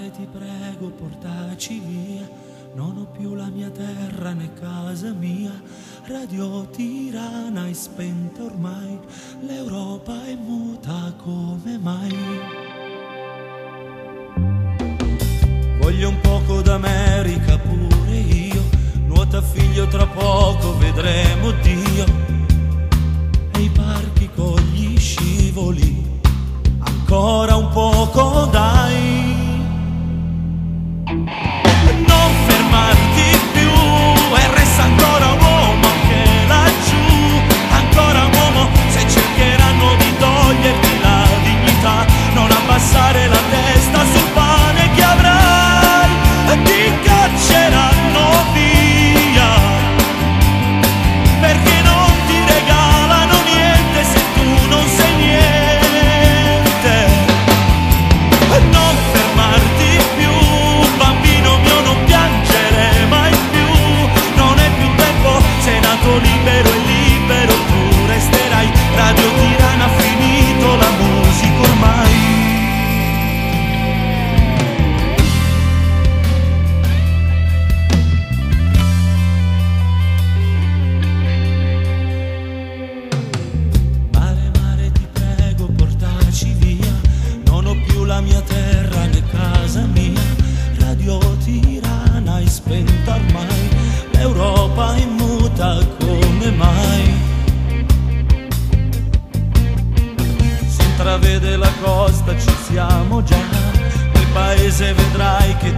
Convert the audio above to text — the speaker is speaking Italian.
mare ti prego portaci via, non ho più la mia terra né casa mia, Radio Tirana è spenta ormai, l'Europa è muta come mai. Voglio un poco d'America pure io, nuota figlio tra poco vedremo Dio, e i parchi con gli scivoli, ancora un poco dai. Non fermarti più e resta ancora un uomo anche laggiù, ancora un uomo se cercheranno di toglierti la dignità, non abbassare la testa sul pane che avrai, ti cacceranno via, perché non ti regalano niente se tu non sei niente. Non fermarti più, bambino mio, non piangere mai più, non è più tempo, sei nato libero e libero tu resterai. Radio Tirana ha finito la musica ormai. Mare, mare ti prego portaci via, non ho più la mia terra né casa mia, Radio Tirana è spenta ormai, l'Europa è muta come mai. Si intravede la costa, ci siamo già, quel paese vedrai che